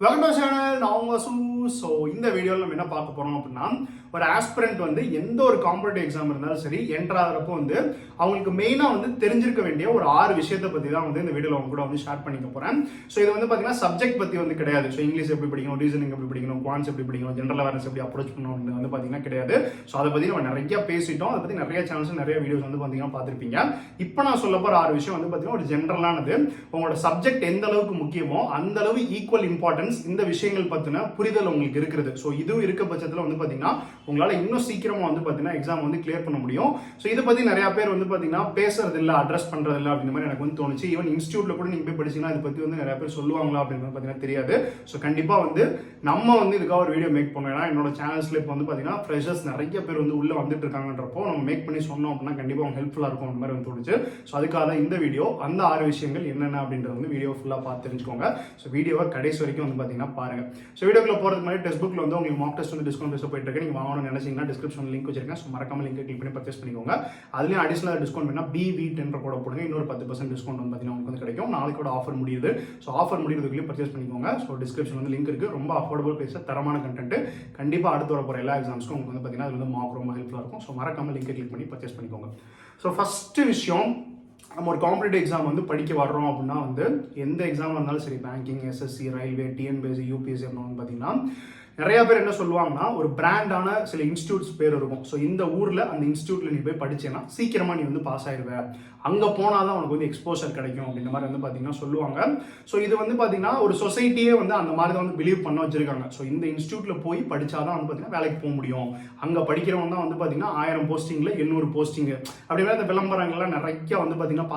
Welcome to channel. நான் உங்க சு. ஸோ இந்த வீடியோவில் நம்ம என்ன பார்க்க போறோம் அப்படின்னா, ஒரு ஆஸ்பிரண்ட் வந்து எந்த ஒரு காம்படிட்டிவ் எக்ஸாம் இருந்தாலும் சரி என்டர் ஆகிறப்போ வந்து அவங்களுக்கு மெயினாக வந்து தெரிஞ்சிருக்க வேண்டிய ஒரு 6 விஷயத்தை பற்றி தான் வந்து இந்த வீடியோவில் அவங்க கூட வந்து ஷேர் பண்ணிக்க போறேன். ஸோ இது வந்து பார்த்தீங்கன்னா சப்ஜெக்ட் பற்றி வந்து கிடையாது. ஸோ இங்கிலீஷ் எப்படி படிக்கணும், ரீசனிங் எப்படி படிக்கணும், குவான்ஸ் எப்படி படிக்கணும், ஜென்ரல் அவேர்னஸ் எப்படி அப்ரோச் பண்ணணும் வந்து பார்த்தீங்கன்னா கிடையாது. ஸோ அதை பற்றி நம்ம நிறைய பேசிட்டோம். அதை பற்றி நிறைய சேனல்ஸ் நிறைய வீடியோஸ் வந்து பார்த்தீங்கன்னா பார்த்துருப்பீங்க. இப்போ நான் சொல்ல போகிற 6 விஷயம் வந்து பார்த்தீங்கன்னா ஒரு ஜென்ரலானது. உங்களோட சப்ஜெக்ட் எந்த அளவுக்கு முக்கியமோ அந்த அளவு ஈக்குவல் இம்பார்ட்டன்ஸ் இந்த விஷயங்கள் பற்றின புரிதல் உங்களுக்கு இருக்கிறது. ஸோ இதுவும் இருக்க பட்சத்தில் வந்து பார்த்தீங்கன்னா உங்களால் இன்னும் சீக்கிரமா வந்து பார்த்தீங்கன்னா எக்ஸாம் வந்து கிளியர் பண்ண முடியும். ஸோ இதை பற்றி நிறைய பேர் வந்து பார்த்தீங்கன்னா பேசுறது இல்லை, அட்ரஸ் பண்றது இல்லை அப்படின்ற மாதிரி எனக்கு வந்து தோணுச்சு. ஈவன் இன்ஸ்டியூட்ல கூட நீங்க போய் படிச்சீங்கன்னா இதை பற்றி வந்து நிறைய பேர் சொல்லுவாங்களா அப்படின்றது பார்த்தீங்கன்னா தெரியாது. ஸோ கண்டிப்பாக வந்து நம்ம வந்து இதுக்காக ஒரு வீடியோ மேக் பண்ணோம். ஏன்னா என்னோட சேனல்ஸ்ல இப்போ வந்து பார்த்தீங்கன்னா ஃப்ரெஷர்ஸ் நிறைய பேர் வந்து உள்ள வந்துட்டு இருக்காங்கன்றப்போ நம்ம மேக் பண்ணி சொன்னோம் அப்படின்னா கண்டிப்பாக அவங்க ஹெல்ப்ஃபுல்லாக இருக்கும் அந்த மாதிரி வந்து தோணுச்சு. ஸோ அதுக்காக தான் இந்த வீடியோ. அந்த 6 விஷயங்கள் என்னென்ன அப்படின்றது வந்து வீடியோ ஃபுல்லாக பார்த்து தெரிஞ்சுக்கோங்க. ஸோ வீடியோவை கடைசி வரைக்கும் வந்து பார்த்தீங்கன்னா பாருங்க. ஸோ வீடியோக்குள்ள போகிறதுக்கு முன்னாடி டெஸ்ட் புக்ல வந்து உங்களுக்கு மார்க் டெஸ்ட் வந்து டிஸ்கவுண்ட் பேச போயிட்டு இருக்கு. நீங்கள் வாங்கணும்னு நினைச்சீங்கன்னா டிஸ்கிரிப்ஷன் லிங்க் வச்சிருக்கேன். ஸோ மறக்காம லிங்க் கிளிக் பண்ணி பர்ச்சேஸ் பண்ணிக்கோங்க. அதுலேயும் அடிஷனல் டிஸ்கவுண்ட் வேணா BV10 கூட போடுங்க. இன்னொரு 10% டிஸ்கவுண்ட் வந்து பார்த்தீங்கன்னா உங்களுக்கு வந்து கிடைக்கும். நாளைக்கோட ஆஃபர் முடியுது. ஸோ ஆஃபர் முடியுறதுக்குள்ளேயும் பர்ச்சேஸ் பண்ணிக்கோங்க. ஸோ டிஸ்கிரிப்ஷன் வந்து லிங்க் இருக்கு. ரொம்ப அஃபோர்டபுள் பிரைஸ், தரமான கண்டென்ட். கண்டிப்பாக அடுத்து வர போகிற எல்லா எக்ஸாம்ஸ்க்கும் உங்களுக்கு வந்து பார்த்தீங்கன்னா அது வந்து மார்க் ரொம்ப ஹெல்ப்ஃபுல்லாக இருக்கும். ஸோ மறக்காம லிங்க் கிளிக் பண்ணி பர்ச்சேஸ் பண்ணிக்கோங்க. ஸோ ஃபர்ஸ்ட் விஷயம், நம்ம ஒரு காம்படிட்டிவ் எக்ஸாம் வந்து படிக்க வர்றோம் அப்படின்னா வந்து எந்த எக்ஸாம் இருந்தாலும் சரி, banking, SSC, railway, TNPSC, UPSC அப்படின்னு பார்த்தீங்கன்னா நிறைய பேர் என்ன சொல்லுவாங்கன்னா ஒரு பிராண்டான சில இன்ஸ்டியூட்ஸ் பேர் இருக்கும். ஸோ இந்த ஊரில் அந்த இன்ஸ்டியூட்ல நீ போய் படிச்சேன்னா சீக்கிரமா நீ வந்து பாஸ் ஆயிடுவ, அங்கே போனால் தான் உனக்கு வந்து எக்ஸ்போஷர் கிடைக்கும் அப்படின்ற மாதிரி வந்து பார்த்தீங்கன்னா சொல்லுவாங்க. ஸோ இது வந்து பார்த்தீங்கன்னா ஒரு சொசைட்டியே வந்து அந்த மாதிரி தான் வந்து பிலீவ் பண்ண வச்சிருக்காங்க. ஸோ இந்த இன்ஸ்டியூட்ல போய் படிச்சாதான் வந்து பார்த்தீங்கன்னா வேலைக்கு போக முடியும், அங்கே படிக்கிறவங்க தான் வந்து பார்த்தீங்கன்னா 1000 போஸ்டிங்ல 800 போஸ்டிங் அப்படிங்கிற அந்த விளம்பரங்கள்லாம் நிறைய வந்து பார்த்தீங்கன்னா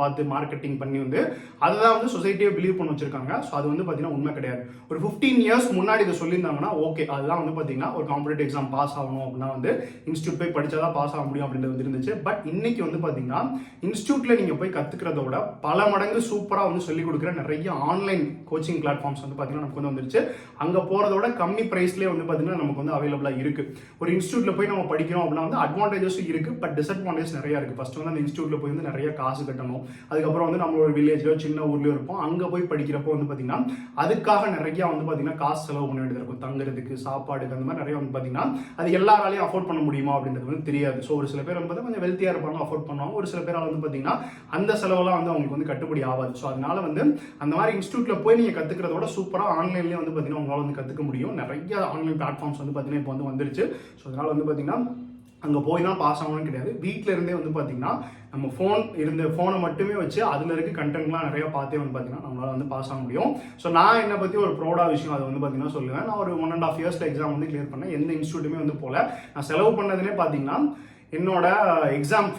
பார்த்து மார்க்கெட்டிங் பண்ணி வந்து அதுதான் வந்து சொசைட்டியை பிலீவ் பண்ண வச்சிருக்காங்க. ஸோ அது வந்து பார்த்தீங்கன்னா உண்மை கிடையாது. ஒரு 15 இயர்ஸ் முன்னாடி இதை சொல்லியிருந்தாங்கன்னா ஓகே, அதுதான் வந்து பார்த்தீங்கன்னா ஒரு காம்படிட்டிவ் எக்ஸாம் பாஸ் ஆகணும் அப்படின்னா வந்து இன்ஸ்டியூட் போய் படிச்சாதான் பாஸ் ஆக முடியும் அப்படின்றது வந்து இருந்துச்சு. பட் இன்னைக்கு வந்து பார்த்தீங்கன்னா இன்ஸ்டியூட்ல நீங்க போய் கத்துக்கிறத விட பல மடங்கு சூப்பரா வந்து சொல்லிக் கொடுக்குற நிறைய ஆன்லைன் கோச்சிங் பிளாட்ஃபார்ம்ஸ் வந்து பார்த்தீங்கன்னா நமக்கு வந்து வந்துருச்சு. அங்க போறதோட கம்மி பிரைஸ்லேயே வந்து பார்த்தீங்கன்னா நமக்கு வந்து அவைலபிளா இருக்கு. ஒரு இன்ஸ்டியூட்ல போய் நம்ம படிக்கிறோம் அப்படின்னா வந்து அட்வான்டேஜஸும் இருக்கு, பட் டிஸ்அட்வான்டேஜ் நிறைய இருக்கு. ஃபர்ஸ்ட் வந்து அந்த இன்ஸ்டியூட்ல போய் வந்து நிறைய காசு கட்டணும். அதுக்கப்புறம் வந்து நம்ம ஒரு வில்லேஜ்லயோ சின்ன ஊர்லயோ இருப்போம். அங்க போய் படிக்கிறப்போ வந்து பார்த்தீங்கன்னா அதுக்காக நிறைய வந்து பார்த்தீங்கன்னா காசு செலவு பண்ண வேண்டியது இருக்கும். தங்குறதுக்கு, சாப்பாடுக்கு, அந்த மாதிரி நிறைய வந்து பார்த்தீங்கன்னா அது எல்லாராலையும் அஃபோர்ட் பண்ண முடியுமா அப்படின்றது வந்து தெரியாது. ஸோ ஒரு சில பேர் வந்து கொஞ்சம் வெல்த்தியா இருப்பாங்க, அஃபோர்ட் பண்ணுவாங்க. ஒரு சில பேரால் வந்து பார்த்தீங்கன்னா அந்த செலவெல்லாம் வந்து அவங்களுக்கு வந்து கட்டுப்படி ஆகாது. ஸோ அதனால வந்து அந்த மாதிரி இன்ஸ்டியூட்ல போய் நீங்க கத்துக்கிறதோட சூப்பரா ஆன்லைன்லயே வந்து பார்த்தீங்கன்னா உங்களால வந்து கத்துக்க முடியும். நிறைய ஆன்லைன் பிளாட்ஃபார்ம்ஸ் வந்து பார்த்தீங்கன்னா இப்போ வந்து வந்துருச்சு. ஸோ அதனால வந்து பார்த்தீங்கன்னா அங்கே போய் தான் பாஸ் ஆகணும்னு கிடையாது. வீட்டில இருந்தே வந்து பார்த்தீங்கன்னா நம்ம ஃபோனை மட்டுமே வச்சு அதில் இருக்க கண்டென்ட்லாம் நிறைய பார்த்தே வந்து பார்த்தீங்கன்னா நம்மளால வந்து பாஸ் ஆக முடியும். ஸோ நான் என்னை பற்றி ஒரு ப்ரௌடாக விஷயம் அதை வந்து பார்த்தீங்கன்னா சொல்லுவேன். நான் ஒரு 1.5 இயர்ஸ்ல எக்ஸாம் வந்து கிளியர் பண்ணேன். எந்த இன்ஸ்டியூட்டுமே வந்து போல. நான் செலவு பண்ணதுனே பார்த்தீங்கன்னா என்னோட எக்ஸாம்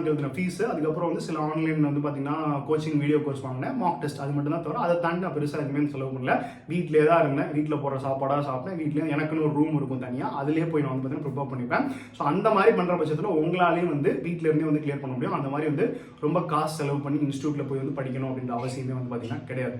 எழுதின ஃபீஸ், அதுக்கப்புறம் வந்து சில ஆன்லைன் வந்து பார்த்தீங்கன்னா கோச்சிங் வீடியோ கோர்ஸ் வாங்கினேன், மார்க் டெஸ்ட், அது மட்டும் தான் தவிர அதை தாண்டி நான் பெருசாக எதுவுமே செலவு பண்ணல. வீட்டிலே தான் இருந்தேன். வீட்டில் போடுற சாப்பாடாக சாப்பிட்டேன். வீட்லேயும் எனக்குன்னு ஒரு ரூம் இருக்கும் தனியாக, அதுலேயே போய் நான் வந்து பார்த்தீங்கன்னா ப்ரிப்பேர் பண்ணிப்பேன். ஸோ அந்த மாதிரி பண்ணுற பட்சத்தில் உங்களாலேயும் வந்து வீட்டில இருந்தே வந்து கிளியர் பண்ண முடியும். அந்த மாதிரி வந்து ரொம்ப காசு செலவு பண்ணி இன்ஸ்டியூட்ல போய் வந்து படிக்கணும் அப்படின்ற அவசியமே வந்து பார்த்தீங்கன்னா கிடையாது.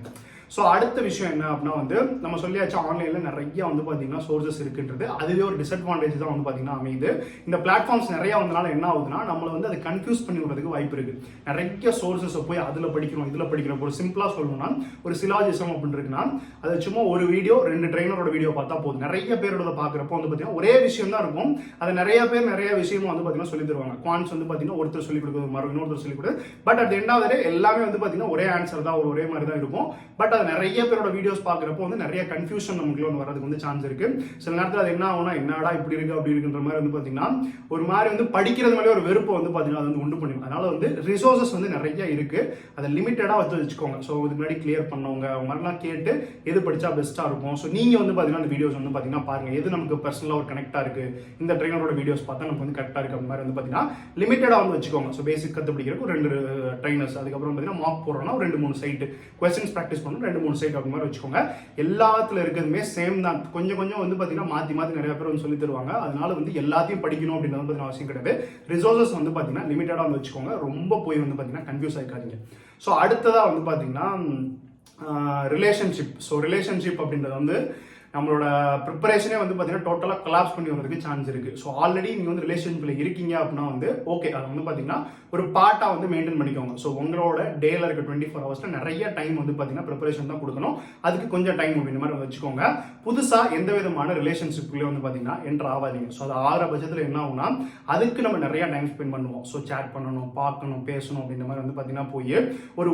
ஸோ அடுத்த விஷயம் என்ன அப்படின்னா வந்து நம்ம சொல்லியாச்சு ஆன்லைனில் நிறைய வந்து பார்த்தீங்கன்னா சோர்சஸ் இருக்குன்றது. அதுவே ஒரு டிஸ்அட்வான்டேஜ் தான் வந்து பார்த்தீங்கன்னா அமையுது. இந்த பிளாட்ஃபார்ம்ஸ் நிறைய வந்தனால என்ன ஆகுதுன்னா நம்மளை வந்து அதை கன்ஃபியூஸ் பண்ணி விடுறதுக்கு வாய்ப்பு இருக்கு. நிறைய சோர்சஸை போய் அதில் படிக்கிறோம் இதில் படிக்கிறோம். ஒரு சிம்பிளாக சொல்லணும்னா ஒரு சிலாஜிசம் அப்படின்னு இருக்குன்னா அது சும்மா ஒரு வீடியோ 2 ட்ரெயினரோட வீடியோ பார்த்தா போதும். நிறைய பேரோட பார்க்குறப்போ வந்து பார்த்தீங்கன்னா ஒரே விஷயம் தான் இருக்கும். அதை நிறைய பேர் நிறைய விஷயமும் வந்து பார்த்தீங்கன்னா சொல்லி தருவாங்க. குவான்ஸ் வந்து பார்த்தீங்கன்னா ஒருத்தர் சொல்லிக் கொடுக்குறது, இன்னொருத்தர் சொல்லிக் கொடுக்குறது. But at end of the day எல்லாமே வந்து பார்த்தீங்கன்னா ஒரே ஆன்சர் தான், ஒரே மாதிரி தான் இருக்கும். பட் அது நிறைய பேரோட வீடியோஸ் பார்க்குறப்போ வந்து நிறைய கன்ஃபியூஷன் நமக்குள்ள வந்து வரதுக்கு வந்து சான்ஸ் இருக்கு. சில நேரத்தில் அது என்ன ஆகும்னா என்னடா இப்படி இருக்கு அப்படி இருக்குன்ற மாதிரி வந்து பார்த்தீங்கன்னா ஒரு மாதிரி வந்து படிக்கிறது மேலே ஒரு வெறுப்பை வந்து பார்த்தீங்கன்னா அது வந்து உண்டு பண்ணிடும். அதனால வந்து ரிசோர்சஸ் வந்து நிறைய இருக்கு, அதை லிமிட்டடாக வச்சுக்கோங்க. ஸோ இதுக்கு முன்னாடி கிளியர் பண்ணவங்க அவங்க மாதிரிலாம் கேட்டு எது படிச்சா பெஸ்ட்டாக இருக்கும். ஸோ நீங்கள் வந்து பார்த்தீங்கன்னா அந்த வீடியோஸ் வந்து பார்த்தீங்கன்னா பாருங்க எது நமக்கு பர்சனலாக ஒரு கனெக்டாக இருக்கு, இந்த ட்ரெயினரோட வீடியோஸ் பார்த்தா நமக்கு வந்து கரெக்டாக இருக்கு. அந்த மாதிரி வந்து பார்த்தீங்கன்னா லிமிட்டடாக வந்து வச்சுக்கோங்க. ஸோ பேசிக் கற்றுப்பிடிக்கிறதுக்கு 2 ட்ரைனர்ஸ், அதுக்கப்புறம் பார்த்தீங்கன்னா மார்க் போடுறோம்னா 2-3 சைட்டு, கொஸ்டின்ஸ் ப்ராக்டிஸ் பண்ணணும் 2-3 சைட் அப்படி மாதிரி வச்சுக்கோங்க. எல்லாத்துல இருக்கிறதுமே சேம் தான். கொஞ்சம் வந்து பார்த்தீங்கன்னா மாற்றி நிறைய பேர் வந்து சொல்லி தருவாங்க. அதனால வந்து எல்லாத்தையும் படிக்கணும் அப்படின்றது வந்து அவசியம் கிடையாது. ரிசோர்சஸ் வந்து பார்த்தீங்கன்னா லிமிட்டடாக வந்து வச்சுக்கோங்க. ரொம்ப போய் வந்து பார்த்தீங்கன்னா கன்ஃபியூஸ் ஆகிக்காதீங்க. ஸோ அடுத்ததாக வந்து பார்த்தீங்கன்னா ரிலேஷன்ஷிப். ஸோ ரிலேஷன்ஷிப் அப்படின்றது வந்து நம்மளோட ப்ரிப்பரேஷனே வந்து பார்த்தீங்கன்னா டோட்டலாக கொலாப்ஸ் பண்ணி வரதுக்கு சான்ஸ் இருக்கு. ஸோ ஆல்ரெடி நீங்கள் வந்து ரிலேஷன்ஷிப்ல இருக்கீங்க அப்படின்னா வந்து ஓகே, அதை வந்து பார்த்தீங்கன்னா ஒரு பார்ட்டாக வந்து மெயின்டைன் பண்ணிக்கோங்க. ஸோ உங்களோட டேல இருக்க 24 ஹவர்ஸ்ல நிறைய டைம் வந்து பார்த்தீங்கன்னா ப்ரிப்பரேஷன் தான் கொடுக்கணும். அதுக்கு கொஞ்சம் டைம் அப்படின்ற மாதிரி வச்சுக்கோங்க. புதுசாக எந்த விதமான ரிலேஷன்ஷிப்லேயே வந்து பார்த்தீங்கன்னா என்ட்ரு ஆகாதீங்க. ஸோ அது ஆகிற பட்சத்தில் என்ன ஆகும்னா அதுக்கு நம்ம நிறைய டைம் ஸ்பெண்ட் பண்ணுவோம். ஸோ சேட் பண்ணணும், பார்க்கணும், பேசணும் அப்படின்ற மாதிரி வந்து பார்த்தீங்கன்னா போய்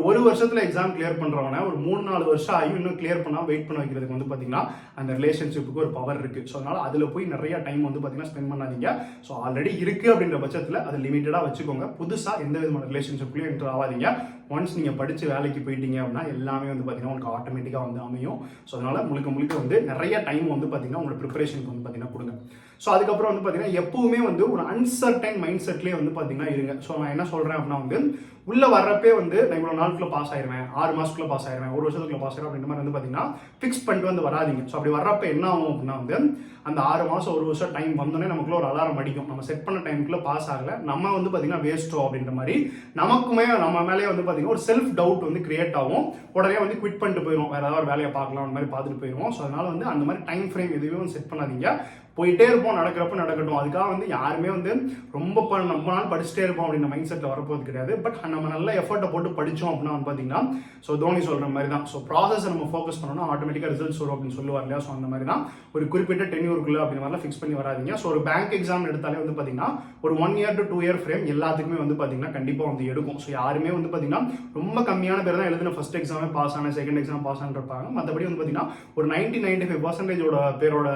ஒரு வருஷத்தில் எக்ஸாம் கிளியர் பண்ணுறவன ஒரு 3-4 வருஷம் ஆகி இன்னும் கிளியர் பண்ணால் வெயிட் பண்ண வைக்கிறதுக்கு வந்து பார்த்தீங்கன்னா அந்த ரிலேஷன்ஷிப்புக்கு ஒரு பவர் இருக்குது. ஸோ அதனால் அதில் போய் நிறைய டைம் வந்து பார்த்தீங்கன்னா ஸ்பெண்ட் பண்ணாதீங்க. ஸோ ஆல்ரெடி இருக்குது அப்படின்ற பட்சத்தில் அதை லிமிட்டடாக வச்சுக்கோங்க. புதுசாக எந்த விதமான ரிலேஷன்ஷிப்லையும் என்ட்ரு ஆகாதீங்க. ஒன்ஸ் நீங்கள் படித்து வேலைக்கு போயிட்டீங்க அப்படின்னா எல்லாமே வந்து பார்த்தீங்கன்னா உங்களுக்கு ஆட்டோமேட்டிக்காக வந்து அமையும். ஸோ அதனால் முழுக்க வந்து நிறைய டைம் வந்து பார்த்தீங்கன்னா உங்களோட ப்ரிப்பரேஷனுக்கு வந்து பார்த்தீங்கன்னா கொடுங்க. ஸோ அதுக்கப்புறம் வந்து பார்த்தீங்கன்னா எப்பவுமே வந்து ஒரு அன்சர்டைன் மைண்ட் செட்லேயே வந்து பார்த்தீங்கன்னா இருங்க. ஸோ நான் என்ன சொல்கிறேன் அப்படின்னா வந்து உள்ள வர்றப்பே வந்து நான் இவ்வளோ நாளுக்குள்ள பாஸ் ஆயிருவேன், 6 மாசத்துக்குள்ள பாஸ் ஆயிருவேன், 1 வருஷத்துக்குள்ள பாஸ் ஆயிரும் அப்படின்ற மாதிரி வந்து பார்த்தீங்கன்னா ஃபிக்ஸ் பண்ணிட்டு வந்து வராதிங்க. ஸோ அப்படி வர்றப்ப என்ன ஆகும் அப்படின்னா வந்து அந்த 6 மாதம் 1 வருஷம் டைம் வந்தோடனே நமக்குள்ள ஒரு அலாரம் அடிக்கும். நம்ம செட் பண்ண டைமுக்குள்ள பாஸ் ஆகல, நம்ம வந்து பார்த்தீங்கன்னா வேஸ்டோ அப்படின்ற மாதிரி நமக்குமே நம்ம மேலே வந்து பார்த்தீங்கன்னா ஒரு செல்ஃப் டவுட் வந்து கிரியேட் ஆகும். உடனே வந்து குவிட் பண்ணிட்டு போயிடும், வேற ஏதாவது ஒரு வேலையை பார்க்கலாம் அந்த மாதிரி பார்த்துட்டு போயிடுவோம். ஸோ அதனால வந்து அந்த மாதிரி டைம் ஃப்ரேம் எதுவுமே செட் பண்ணாதீங்க. போயிட்டே இருப்போம், நடக்கிறப்ப நடக்கட்டும். அதுக்காக வந்து யாருமே வந்து ரொம்ப நம்ம நாள் படிச்சுட்டே இருப்போம் அப்படின்ற மைண்ட் செட்டில் வரப்போது கிடையாது. பட் நம்ம நல்ல எஃபர்ட்டை போட்டு படித்தோம் அப்படின்னா வந்து பார்த்தீங்கன்னா ஸோ தோனி சொல்கிற மாதிரி தான். ஸோ ப்ராசஸை நம்ம ஃபோக்கஸ் பண்ணோம்னா ஆட்டோமேட்டிக்காக ரிசல்ட்ஸ் வரும் அப்படின்னு சொல்லுவார் இல்லையா. ஸோ அந்த மாதிரி தான் ஒரு குறிப்பிட்ட டென்யூருக்குள்ள அப்படின்ற மாதிரிலாம் ஃபிக்ஸ் பண்ணி வராதிங்க. ஸோ ஒரு பேங்க் எக்ஸாம் எடுத்தாலே வந்து பார்த்தீங்கன்னா ஒரு 1 year to 2 year ஃப்ரேம் எல்லாத்துக்குமே வந்து பார்த்தீங்கன்னா கண்டிப்பாக வந்து எடுக்கும். ஸோ யாருமே வந்து பார்த்தீங்கன்னா ரொம்ப கம்மியான பேர் தான் எழுதின ஃபர்ஸ்ட் எக்ஸாமே பாஸ் ஆன, செகண்ட் எக்ஸாம் பாஸ் ஆனிருப்பாங்க. மற்றபடி வந்து பார்த்தீங்கன்னா ஒரு 90-95% பேரோட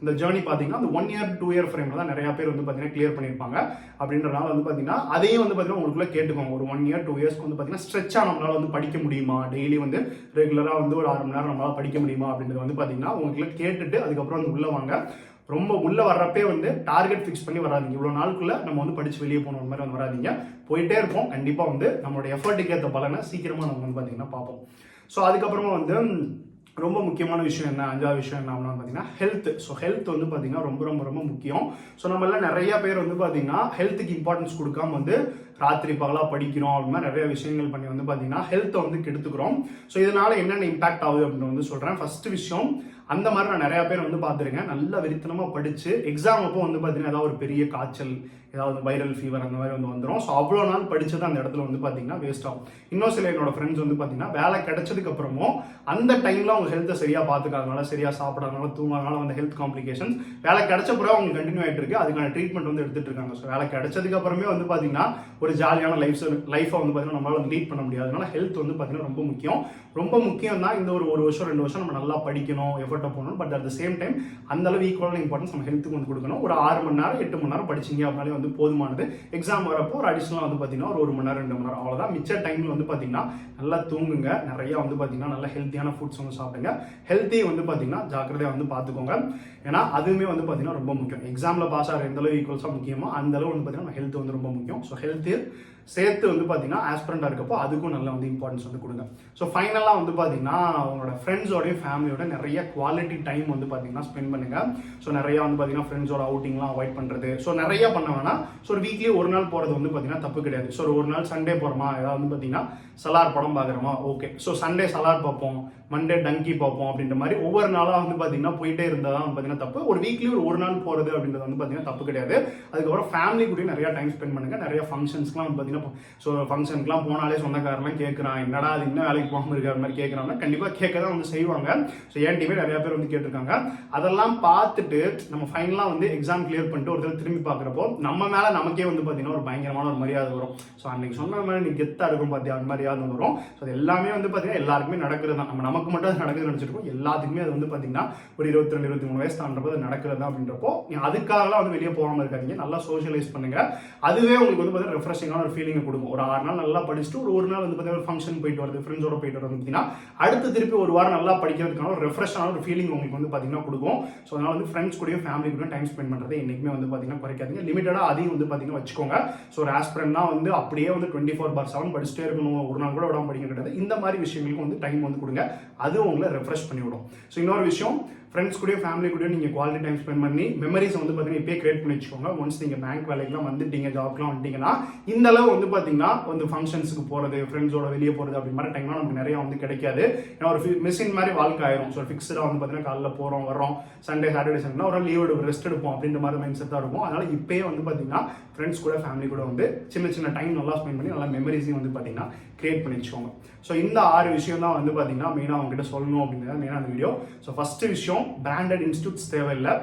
இந்த ஜேர்னி பார்த்தீங்கன்னா அந்த 1 year 2 year ஃப்ரேம்ல தான் நிறைய பேர் வந்து பார்த்தீங்கன்னா கிளியர் பண்ணியிருப்பாங்க. அப்படின்றனால வந்து பார்த்தீங்கன்னா அதையும் வந்து பார்த்தீங்கன்னா உங்களுக்குள்ள கேட்டுக்கோங்க. ஒரு 1 year 2 yearsக்கு வந்து பார்த்தீங்கன்னா ஸ்ட்ரெச்சா நம்மளால வந்து படிக்க முடியுமா, டெய்லி வந்து ரெகுலராக வந்து ஒரு 6 மணி நேரம் நம்மளால படிக்க முடியுமா அப்படின்றது வந்து பார்த்தீங்கன்னா உங்களுக்குள்ள கேட்டுட்டு அதுக்கப்புறம் வந்து உள்ள வாங்க. ரொம்ப உள்ள வர்றப்பே வந்து டார்கெட் ஃபிக்ஸ் பண்ணி வராதிங்க. இவ்வளோ நாளுக்குள்ள நம்ம வந்து படிச்சு வெளியே போகணும் மாதிரி வந்து வராதிங்க. போயிட்டே இருப்போம், கண்டிப்பாக வந்து நம்மளோட எஃபர்ட்டுக்கு ஏற்ற பலனை சீக்கிரமாக நம்ம வந்து பார்த்தீங்கன்னா பார்ப்போம். ஸோ அதுக்கப்புறமா வந்து ரொம்ப முக்கியமான விஷயம் என்ன, 5வது விஷயம் என்ன அப்படின்னு பார்த்தீங்கன்னா ஹெல்த். ஸோ ஹெல்த் வந்து பார்த்தீங்கன்னா ரொம்ப முக்கியம். ஸோ நம்மள நிறைய பேர் வந்து பார்த்தீங்கன்னா ஹெல்த்துக்கு இம்பார்ட்டன்ஸ் கொடுக்காம வந்து ராத்திரி பகலாக படிக்கிறோம் அப்படின்னா நிறைய விஷயங்கள் பண்ணி வந்து பார்த்தீங்கன்னா ஹெல்த்தை வந்து கெடுத்துக்கிறோம். ஸோ இதனால என்னென்ன இம்பாக்ட் ஆகுது அப்படின்னு வந்து சொல்கிறேன். ஃபர்ஸ்ட் விஷயம், அந்த மாதிரி நான் நிறைய பேர் வந்து பார்த்துருக்கேன். நல்ல வெறித்தனமாக படித்து எக்ஸாம் அப்போ வந்து பார்த்தீங்கன்னா ஏதாவது ஒரு பெரிய காய்ச்சல், ஏதாவது வைரல் ஃபீவர் அந்த மாதிரி வந்து வந்துடும். ஸோ அவ்வளோ நாள் படிச்சது அந்த இடத்துல வந்து பார்த்தீங்கன்னா வேஸ்ட் ஆகும். இன்னும் சில என்னோட ஃப்ரெண்ட்ஸ் வந்து பார்த்தீங்கன்னா வேலை கிடைச்சதுக்கு அப்புறமும் அந்த டைம்ல அவங்க ஹெல்த்தை சரியா பார்த்துக்காதனால, சரியா சாப்பிடாதனால, தூங்காதனால வந்து ஹெல்த் காம்ப்ளிகேஷன்ஸ் வேலை கிடைச்ச பிறகு அவங்க கண்டினியூ ஆகிட்டு இருக்கு. அதுக்கான ட்ரீட்மெண்ட் வந்து எடுத்துட்டு இருக்காங்க. ஸோ வேலை கிடைச்சதுக்கு அப்புறமே வந்து பார்த்தீங்கன்னா ஒரு ஜாலியான லைஃபை வந்து பார்த்தீங்கன்னா நம்மளால வந்து லீட் பண்ண முடியாது. அதனால ஹெல்த் வந்து பார்த்தீங்கன்னா ரொம்ப முக்கியம் தான். இந்த ஒரு வருஷம் 2 வருஷம் நம்ம நல்லா படிக்கணும், எஃபர்ட்டை போகணும். But at the same time அந்த அளவு ஈக்குவலான இம்பார்ட்டன்ஸ் நம்ம ஹெல்த்துக்கு வந்து கொடுக்கணும். ஒரு 6 மணி நேரம் 8 மணி நேரம் படிச்சிங்க அப்படின்னாலே வந்து போதுமானது. எக்ஸாம் வரப்போ ஒரு அடிஷனலாக வந்து பார்த்தீங்கன்னா ஒரு 1 மணி நேரம் 2 மணி நேரம் அவ்வளோதான். மிச்ச டைமில் வந்து பார்த்தீங்கன்னா நல்லா தூங்குங்க, நிறைய வந்து பார்த்தீங்கன்னா நல்ல ஹெல்த்தியான ஃபுட்ஸ் வந்து சாப்பிடுங்க. ஹெல்த்தி வந்து பார்த்தீங்கன்னா ஜாக்கிரதையாக வந்து பார்த்துக்கோங்க. ஏன்னா அதுவுமே வந்து பார்த்தீங்கன்னா ரொம்ப முக்கியம். எக்ஸாமில் பாஸ் ஆகிற எந்த அளவு ஈக்குவல்ஸாக முக்கியமோ அந்த அளவு வந்து பார்த்தீங்கன்னா ஹெல்த் வந்து ரொம்ப முக்கியம். ஸோ ஹெல்த்து சேர்த்து வந்து பார்த்தீங்கன்னா ஆஸ்பிரண்டாக இருக்கப்போ அதுக்கும் நல்லா வந்து இம்பார்ட்டன்ஸ் வந்து கொடுங்க. ஸோ ஃபைனலாக வந்து பார்த்தீங்கன்னா உங்களோட ஃப்ரெண்ட்ஸோடையும் ஃபேமிலியோட நிறைய குவாலிட்டி டைம் வந்து பார்த்தீங்கன்னா ஸ்பெண்ட் பண்ணுங்க. ஸோ நிறைய வந்து பார்த்தீங்கன்னா ஃப்ரெண்ட்ஸோட அவுட்டிங்லாம் அவாய்ட் பண்ணுறது. ஸோ நிறைய பண்ண வேணாம். ஸோ ஒரு வீக்லி ஒரு நாள் போகிறது வந்து பார்த்தீங்கன்னா தப்பு கிடையாது. ஸோ ஒரு நாள் சண்டே போகிறோமா, ஏதாவது வந்து பார்த்தீங்கன்னா சலார் படம் பார்க்குறோமா, ஓகே. ஸோ சண்டே சலார் பார்ப்போம், மண்டே டங்கி பார்ப்போம் அப்படின்ற மாதிரி ஒவ்வொரு நாளாக வந்து பார்த்தீங்கன்னா போயிட்டே இருந்தால் தான் வந்து பார்த்தீங்கன்னா தப்பு. ஒரு வீக்லி ஒரு நாள் போகிறது அப்படின்றது வந்து பார்த்தீங்கன்னா தப்பு கிடையாது. அதுக்கப்புறம் ஃபேமிலி கூட நிறைய டைம் ஸ்பெண்ட் பண்ணுங்க. நிறைய ஃபங்க்ஷன்ஸ்லாம் வந்து பார்த்தீங்கன்னா ஸோ ஃபங்க்ஷனுக்குலாம் போனாலே சொந்தக்காரெல்லாம் கேட்குறான், என்னடா அது இன்னும் வேலைக்கு போகாமல் இருக்கிற மாதிரி கேட்குறாங்கன்னா கண்டிப்பாக கேட்க தான் வந்து செய்வாங்க. ஸோ என் டீமே நிறைய பேர் வந்து கேட்டிருக்காங்க. அதெல்லாம் பார்த்துட்டு நம்ம ஃபைனலாக வந்து எக்ஸாம் கிளியர் பண்ணிட்டு ஒரு தடவை திரும்பி பார்க்குறப்போ நம்ம மேலே நமக்கே வந்து பார்த்தீங்கன்னா ஒரு பயங்கரமான ஒரு மரியாதை வரும். ஸோ அன்னைக்கு சொன்ன மாதிரி நீ கெத்தாக இருக்கும் பார்த்தியா, அந்த மரியாதை வரும். ஸோ அது எல்லாமே வந்து பார்த்தீங்கன்னா எல்லாருக்குமே நடக்கிறது தான். நமக்கு மட்டும் அது நடக்குதுன்னு நினச்சிருக்கோம், எல்லாத்துக்குமே அது வந்து பார்த்தீங்கன்னா ஒரு 22-23 வயசு தாண்டப்போ அது நடக்கிறது தான். அப்படின்றப்போ அதுக்காகலாம் வந்து வெளியே போகாமல் இருக்காதீங்க. நல்லா சோஷியலைஸ் பண்ணுங்க. அதுவே உங்களுக்கு வந்து பார்த்தீங்கன்னா ரெஃப்ரெஷிங்கான ஒரு ஃபீலிங் கொடுக்கும். ஒரு 6 நாள் நல்லா படிச்சுட்டு ஒரு நாள் வந்து பார்த்தீங்கன்னா ஒரு ஃபங்க்ஷன் போயிட்டு வருது, ஃப்ரெண்ட்ஸோட போயிட்டு வருது அப்படின்னா அடுத்து திருப்பி ஒரு வாரம் நல்லா படிக்கிறதுக்கான ஒரு ரெஃப்ரெஷ்ஷான ஒரு ஃபீலிங் உங்களுக்கு வந்து பார்த்தீங்கன்னா கொடுக்கும். ஸோ அதனால வந்து ஃப்ரெண்ட்ஸ் கூடயும் ஃபேமிலி கூட டைம் ஸ்பெண்ட் பண்ணுறது என்றைக்குமே வந்து பார்த்தீங்கன்னா குறைக்காதீங்க. லிமிட்டடாக அதையும் வந்து பார்த்தீங்கன்னா வச்சுக்கோங்க. ஸோ ஒரு ஆஸ்பிரண்ட்னா வந்து அப்படியே வந்து 24/7 படிச்சுட்டே இருக்கணும், ஒரு நாள் கூட விடாம படிக்க கிடையாது. இந்த மாதிரி விஷயங்களுக்கு வந்து டைம் வந்து கொடுங்க. அது உங்களை ரெஃப்ரெஷ் பண்ணி விடும். ஸோ இன்னொரு விஷயம், ஃப்ரெண்ட்ஸ் கூடயும் ஃபேமிலி கூடயும் நீங்கள் குவாலிட்டி டைம் ஸ்பெண்ட் பண்ணி மெமரிஸ் வந்து பார்த்தீங்கன்னா இப்போயே கிரியேட் பண்ணி வச்சுக்கோங்க. ஒன்ஸ் நீங்கள் பேங்க் வேலைக்கெலாம் வந்துட்டீங்க, ஜாப்லாம் வந்துட்டீங்கன்னா இந்த அளவு வந்து பார்த்தீங்கன்னா வந்து ஃபங்க்ஷன்ஸுக்கு போகிறது, ஃப்ரெண்ட்ஸோட வெளியே போகிறது அப்படி மாதிரி டைம்லாம் நமக்கு நிறையா வந்து கிடைக்காது. ஏன்னா ஒரு மிஷின் மாதிரி வாழ்க்கை ஆயிரும். ஸோ ஃபிக்ஸ்டாக வந்து பார்த்தீங்கன்னா காலைல போகிறோம் வரோம், சண்டே சாட்டர்டே சண்டே ஒரு லீவ் எடுப்போம், ரெஸ்ட் எடுப்போம் அப்படின்ற மாதிரி மைண்ட் செட்டாக இருக்கும். அதனால் இப்போயே வந்து பார்த்தீங்கன்னா ஃப்ரெண்ட்ஸ் கூட ஃபேமிலி கூட வந்து சின்ன சின்ன டைம் நல்லா ஸ்பெண்ட் பண்ணி நல்லா மெமரிஸையும் வந்து பார்த்தீங்கன்னா கிரியேட் பண்ணி வச்சுக்கோங்க. ஸோ இந்த 6 விஷயம் தான் வந்து பார்த்தீங்கன்னா மெயினாக அவங்ககிட்ட சொல்லணும் அப்படிங்கிறது மெயினாக அந்த வீடியோ. ஸோ ஃபஸ்ட்டு விஷயம், பிராண்டட் இன்ஸ்டியூட்ஸ் தேவையில்லை,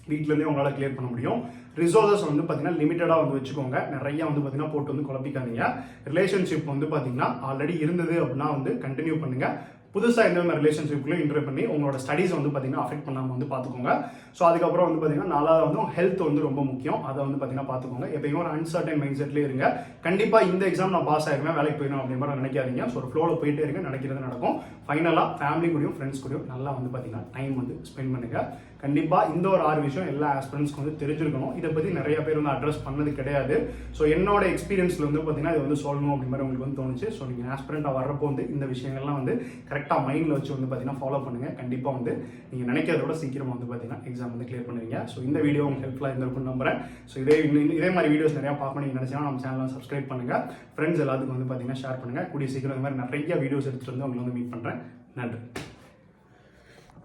வீட்டிலேருந்தே உங்களால் கிளியர் பண்ண முடியும். ரிசோர்ஸஸ் வந்து பார்த்தீங்கன்னா லிமிட்டடாக வந்து வச்சுக்கோங்க, நிறைய வந்து பார்த்தீங்கன்னா போட்டு வந்து குழப்பிக்காதீங்க. ரிலேஷன்ஷிப் வந்து பார்த்தீங்கன்னா ஆல்ரெடி இருந்தது அப்படின்னா வந்து கண்டினியூ பண்ணுங்க. புதுசாக எந்த மாதிரி ரிலேஷன்ஷிப்லையும் இன்டர் பண்ணி உங்களோட ஸ்டடீஸ் வந்து பார்த்தீங்கன்னா அஃபெக்ட் பண்ணாமல் வந்து பார்த்துக்கோங்க. ஸோ அதுக்கப்புறம் வந்து பார்த்தீங்கன்னா நாலாவது வந்து ஹெல்த் வந்து ரொம்ப முக்கியம், அதை வந்து பார்த்தீங்கன்னா பார்த்துக்கோங்க. எப்பயுமே ஒரு அன்சர்டன் மைண்ட் செட்லேயே இருங்க. கண்டிப்பாக இந்த எக்ஸாம் நான் பாஸ் ஆகிருவேன், வேலைக்கு போயிடும் அப்படின்ற மாதிரி நினைக்காதீங்க. ஸோ ஒரு ஃப்ளோவில் போயிட்டே இருங்க, நடக்கிறது நடக்கும். ஃபைனலாக ஃபேமிலி கூடயும் ஃப்ரெண்ட்ஸ் கூடயும் நல்லா வந்து பார்த்தீங்கன்னா டைம் வந்து ஸ்பெண்ட் பண்ணுங்க. கண்டிப்பாக இந்த ஒரு 6 விஷயம் எல்லா ஆஸ்பிரண்ட்ஸ்க்கு வந்து தெரிஞ்சிருக்கணும். இதை பற்றி நிறைய பேர் வந்து அட்ரஸ் பண்ணது கிடையாது. ஸோ என்னோட எக்ஸ்பீரியன்ஸில் வந்து பார்த்தீங்கன்னா இது வந்து சொல்லணும் அப்படி மாதிரி உங்களுக்கு வந்து தோணுச்சு. ஸோ நீங்கள் ஆஸ்பிரண்ட்டாக வர்றப்போ வந்து இந்த விஷயங்கள்லாம் வந்து கரெக்டாக மைண்டில் வச்சு வந்து பார்த்தீங்கன்னா ஃபாலோ பண்ணுங்கள். கண்டிப்பாக வந்து நீங்கள் நினைக்கிறதோட சீக்கிரமாக வந்து பார்த்தீங்கன்னா எக்ஸாம் வந்து கிளியர் பண்ணுவீங்க. ஸோ இந்த வீடியோ உங்களுக்கு ஹெல்ப்ஃபுல்லாக இருந்திருக்குன்னு நம்புறேன். ஸோ இதே மாதிரி வீடியோஸ் நிறையா பார்க்கணும் நீங்கள் நினச்சிங்கன்னா நம்ம சேனலை சப்ஸ்கிரைப் பண்ணுங்கள். ஃப்ரெண்ட்ஸ் எல்லாத்துக்கும் வந்து பார்த்தீங்கன்னா ஷேர் பண்ணுங்கள். கூடிய சீக்கிரம் இந்த மாதிரி நிறைய வீடியோஸ் எடுத்துகிட்டு வந்து உங்களை வந்து மீட் பண்ணுறேன். நன்றி.